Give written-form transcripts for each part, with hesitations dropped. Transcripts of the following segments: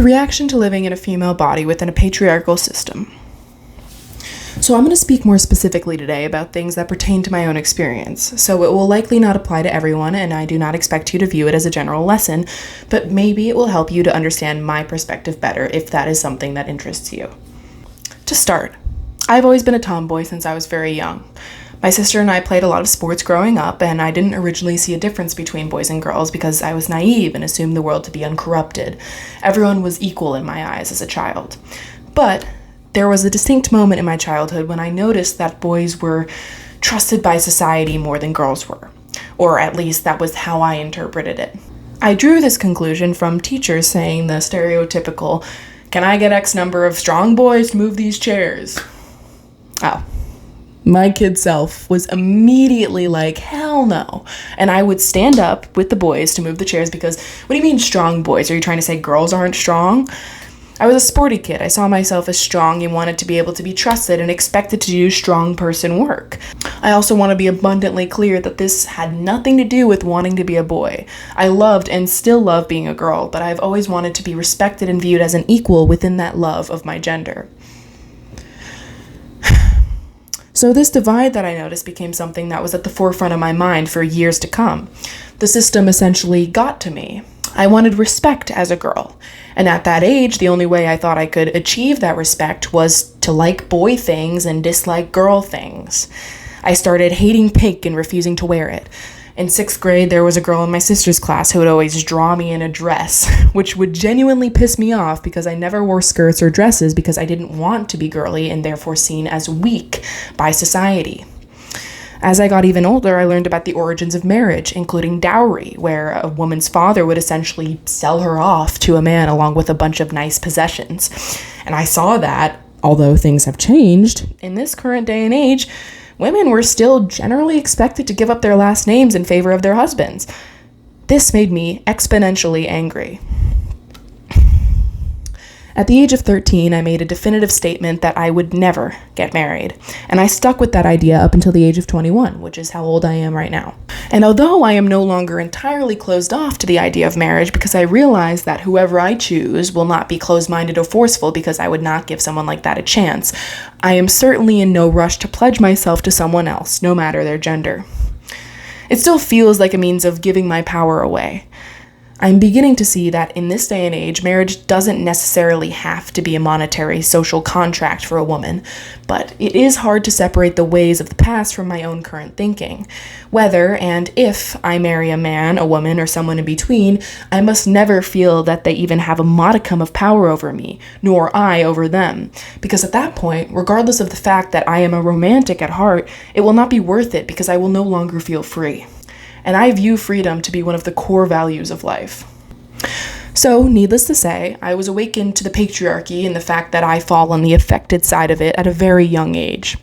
reaction to living in a female body within a patriarchal system. So I'm going to speak more specifically today about things that pertain to my own experience. So it will likely not apply to everyone, and I do not expect you to view it as a general lesson, but maybe it will help you to understand my perspective better if that is something that interests you. To start, I've always been a tomboy since I was very young. My sister and I played a lot of sports growing up, and I didn't originally see a difference between boys and girls because I was naive and assumed the world to be uncorrupted. Everyone was equal in my eyes as a child. But there was a distinct moment in my childhood when I noticed that boys were trusted by society more than girls were, or at least that was how I interpreted it. I drew this conclusion from teachers saying the stereotypical, "Can I get X number of strong boys to move these chairs?" Oh. My kid self was immediately like, hell no. And I would stand up with the boys to move the chairs because, what do you mean strong boys? Are you trying to say girls aren't strong? I was a sporty kid. I saw myself as strong and wanted to be able to be trusted and expected to do strong person work. I also want to be abundantly clear that this had nothing to do with wanting to be a boy. I loved and still love being a girl, but I've always wanted to be respected and viewed as an equal within that love of my gender. So this divide that I noticed became something that was at the forefront of my mind for years to come. The system essentially got to me. I wanted respect as a girl. And at that age, the only way I thought I could achieve that respect was to like boy things and dislike girl things. I started hating pink and refusing to wear it. In 6th grade, there was a girl in my sister's class who would always draw me in a dress, which would genuinely piss me off because I never wore skirts or dresses because I didn't want to be girly and therefore seen as weak by society. As I got even older, I learned about the origins of marriage, including dowry, where a woman's father would essentially sell her off to a man along with a bunch of nice possessions. And I saw that, although things have changed, in this current day and age, women were still generally expected to give up their last names in favor of their husbands. This made me exponentially angry. At the age of 13, I made a definitive statement that I would never get married, and I stuck with that idea up until the age of 21, which is how old I am right now. And although I am no longer entirely closed off to the idea of marriage because I realize that whoever I choose will not be closed-minded or forceful because I would not give someone like that a chance, I am certainly in no rush to pledge myself to someone else, no matter their gender. It still feels like a means of giving my power away. I'm beginning to see that in this day and age, marriage doesn't necessarily have to be a monetary social contract for a woman, but it is hard to separate the ways of the past from my own current thinking. Whether and if I marry a man, a woman, or someone in between, I must never feel that they even have a modicum of power over me, nor I over them, because at that point, regardless of the fact that I am a romantic at heart, it will not be worth it because I will no longer feel free. And I view freedom to be one of the core values of life. So, needless to say, I was awakened to the patriarchy and the fact that I fall on the affected side of it at a very young age.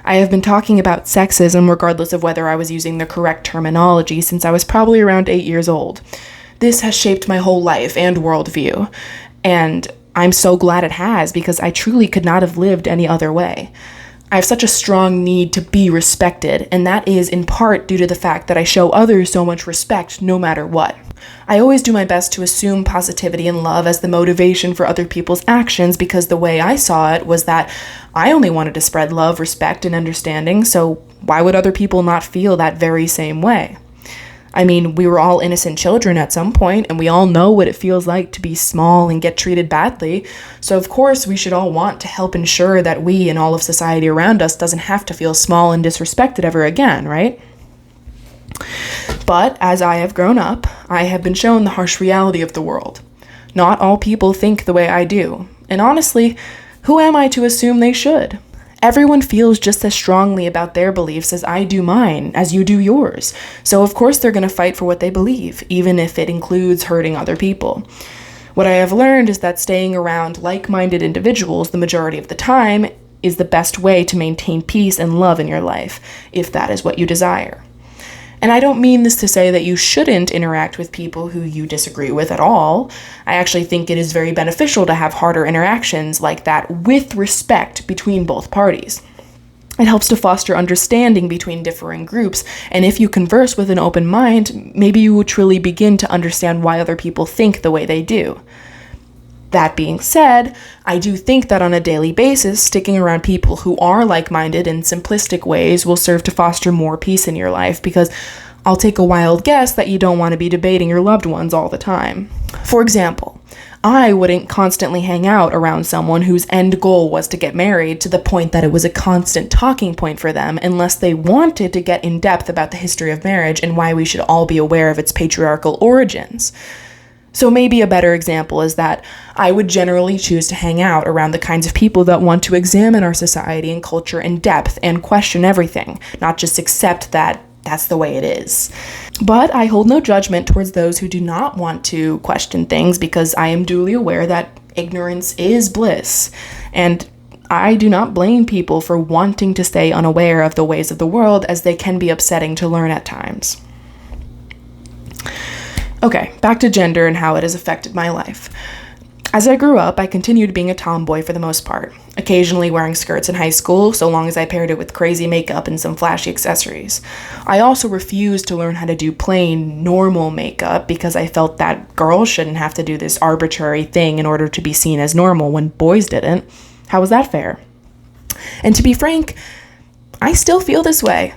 I have been talking about sexism regardless of whether I was using the correct terminology since I was probably around 8 years old. This has shaped my whole life and worldview, and I'm so glad it has because I truly could not have lived any other way. I have such a strong need to be respected, and that is in part due to the fact that I show others so much respect no matter what. I always do my best to assume positivity and love as the motivation for other people's actions because the way I saw it was that I only wanted to spread love, respect, and understanding, so why would other people not feel that very same way? I mean, we were all innocent children at some point, and we all know what it feels like to be small and get treated badly. So of course, we should all want to help ensure that we and all of society around us doesn't have to feel small and disrespected ever again, right? But as I have grown up, I have been shown the harsh reality of the world. Not all people think the way I do. And honestly, who am I to assume they should? Everyone feels just as strongly about their beliefs as I do mine, as you do yours. So of course they're going to fight for what they believe, even if it includes hurting other people. What I have learned is that staying around like-minded individuals the majority of the time is the best way to maintain peace and love in your life, if that is what you desire. And I don't mean this to say that you shouldn't interact with people who you disagree with at all. I actually think it is very beneficial to have harder interactions like that with respect between both parties. It helps to foster understanding between differing groups, and if you converse with an open mind, maybe you will truly begin to understand why other people think the way they do. That being said, I do think that on a daily basis, sticking around people who are like-minded in simplistic ways will serve to foster more peace in your life, because I'll take a wild guess that you don't want to be debating your loved ones all the time. For example, I wouldn't constantly hang out around someone whose end goal was to get married to the point that it was a constant talking point for them, unless they wanted to get in depth about the history of marriage and why we should all be aware of its patriarchal origins. So maybe a better example is that I would generally choose to hang out around the kinds of people that want to examine our society and culture in depth and question everything, not just accept that that's the way it is. But I hold no judgment towards those who do not want to question things, because I am duly aware that ignorance is bliss. And I do not blame people for wanting to stay unaware of the ways of the world, as they can be upsetting to learn at times. Okay, back to gender and how it has affected my life. As I grew up, I continued being a tomboy for the most part, occasionally wearing skirts in high school, so long as I paired it with crazy makeup and some flashy accessories. I also refused to learn how to do plain, normal makeup, because I felt that girls shouldn't have to do this arbitrary thing in order to be seen as normal when boys didn't. How was that fair? And to be frank, I still feel this way.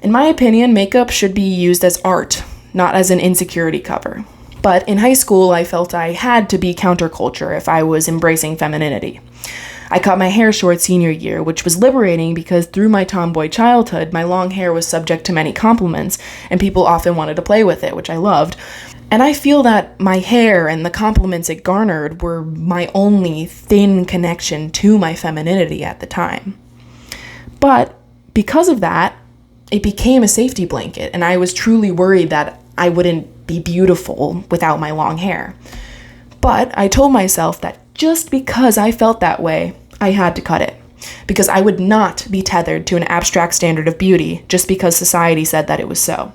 In my opinion, makeup should be used as art, not as an insecurity cover. But in high school, I felt I had to be counterculture if I was embracing femininity. I cut my hair short senior year, which was liberating because through my tomboy childhood, my long hair was subject to many compliments, and people often wanted to play with it, which I loved. And I feel that my hair and the compliments it garnered were my only thin connection to my femininity at the time. But because of that, it became a safety blanket, and I was truly worried that I wouldn't be beautiful without my long hair. But I told myself that just because I felt that way, I had to cut it, because I would not be tethered to an abstract standard of beauty just because society said that it was so.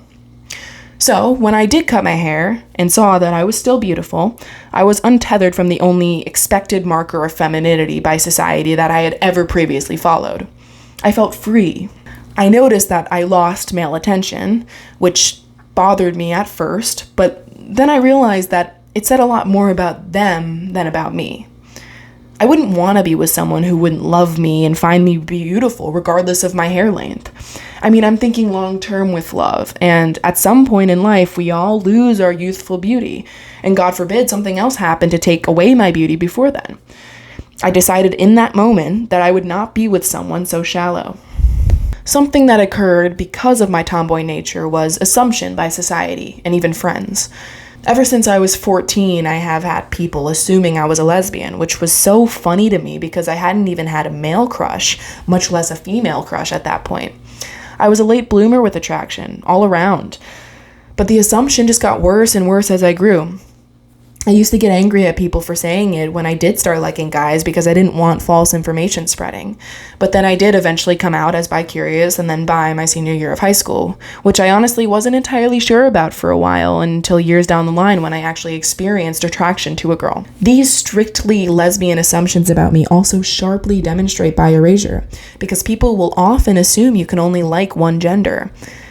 So when I did cut my hair and saw that I was still beautiful, I was untethered from the only expected marker of femininity by society that I had ever previously followed. I felt free. I noticed that I lost male attention, which bothered me at first, but then I realized that it said a lot more about them than about me. I wouldn't want to be with someone who wouldn't love me and find me beautiful regardless of my hair length. I mean, I'm thinking long-term with love, and at some point in life, we all lose our youthful beauty, and God forbid something else happened to take away my beauty before then. I decided in that moment that I would not be with someone so shallow. Something that occurred because of my tomboy nature was assumption by society and even friends. Ever since I was 14, I have had people assuming I was a lesbian, which was so funny to me because I hadn't even had a male crush, much less a female crush at that point. I was a late bloomer with attraction, all around. But the assumption just got worse and worse as I grew. I used to get angry at people for saying it when I did start liking guys because I didn't want false information spreading. But then I did eventually come out as bi-curious and then bi my senior year of high school, which I honestly wasn't entirely sure about for a while until years down the line when I actually experienced attraction to a girl. These strictly lesbian assumptions about me also sharply demonstrate bi erasure, because people will often assume you can only like one gender.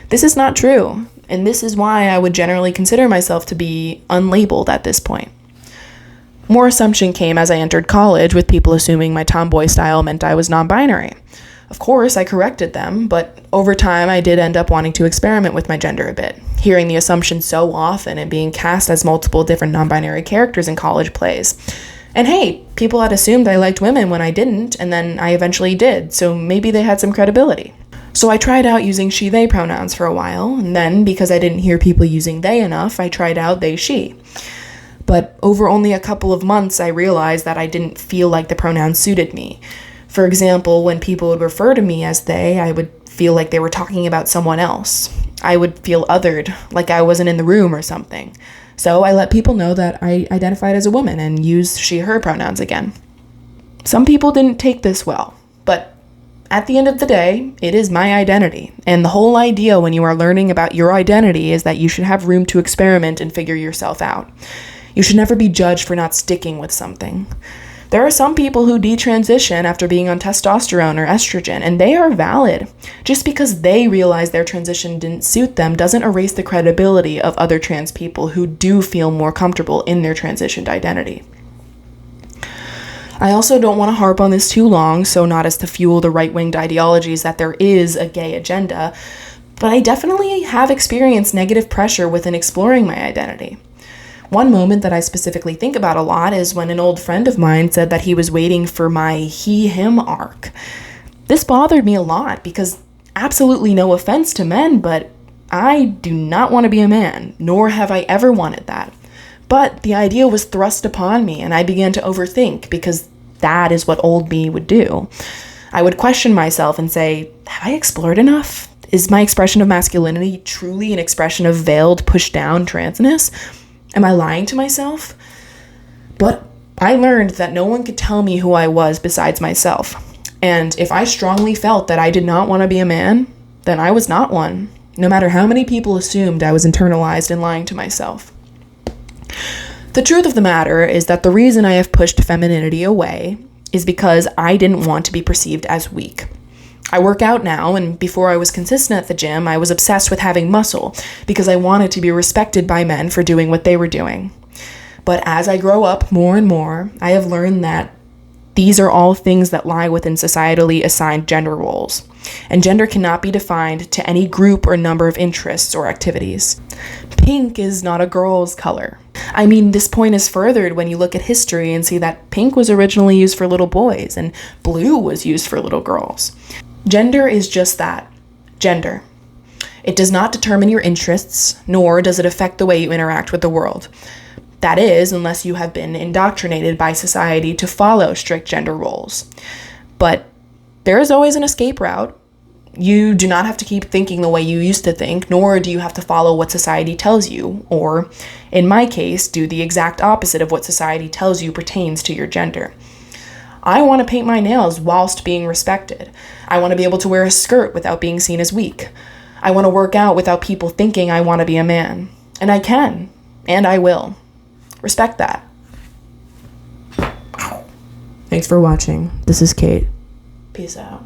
This is not true. And this is why I would generally consider myself to be unlabeled at this point. More assumption came as I entered college, with people assuming my tomboy style meant I was non-binary. Of course, I corrected them, but over time I did end up wanting to experiment with my gender a bit, hearing the assumption so often and being cast as multiple different non-binary characters in college plays. And hey, people had assumed I liked women when I didn't, and then I eventually did, so maybe they had some credibility. So I tried out using she/they pronouns for a while, and then, because I didn't hear people using they enough, I tried out they/she. But over only a couple of months, I realized that I didn't feel like the pronoun suited me. For example, when people would refer to me as they, I would feel like they were talking about someone else. I would feel othered, like I wasn't in the room or something. So I let people know that I identified as a woman and used she/her pronouns again. Some people didn't take this well, but at the end of the day, it is my identity, and the whole idea when you are learning about your identity is that you should have room to experiment and figure yourself out. You should never be judged for not sticking with something. There are some people who detransition after being on testosterone or estrogen, and they are valid. Just because they realize their transition didn't suit them doesn't erase the credibility of other trans people who do feel more comfortable in their transitioned identity. I also don't want to harp on this too long, so not as to fuel the right-winged ideologies that there is a gay agenda, but I definitely have experienced negative pressure within exploring my identity. One moment that I specifically think about a lot is when an old friend of mine said that he was waiting for my he-him arc. This bothered me a lot because, absolutely no offense to men, but I do not want to be a man, nor have I ever wanted that. But the idea was thrust upon me, and I began to overthink because that is what old me would do. I would question myself and say, have I explored enough? Is my expression of masculinity truly an expression of veiled, pushed down transness? Am I lying to myself? But I learned that no one could tell me who I was besides myself. And if I strongly felt that I did not want to be a man, then I was not one, no matter how many people assumed I was internalized and lying to myself. The truth of the matter is that the reason I have pushed femininity away is because I didn't want to be perceived as weak. I work out now, and before I was consistent at the gym, I was obsessed with having muscle because I wanted to be respected by men for doing what they were doing. But as I grow up more and more, I have learned that these are all things that lie within societally assigned gender roles, and gender cannot be defined to any group or number of interests or activities. Pink is not a girl's color. I mean, this point is furthered when you look at history and see that pink was originally used for little boys and blue was used for little girls. Gender is just that, gender. It does not determine your interests, nor does it affect the way you interact with the world. That is, unless you have been indoctrinated by society to follow strict gender roles. But there is always an escape route. You do not have to keep thinking the way you used to think, nor do you have to follow what society tells you, or, in my case, do the exact opposite of what society tells you pertains to your gender. I want to paint my nails whilst being respected. I want to be able to wear a skirt without being seen as weak. I want to work out without people thinking I want to be a man. And I can. And I will. Respect that. Thanks for watching. This is Kate. Peace out.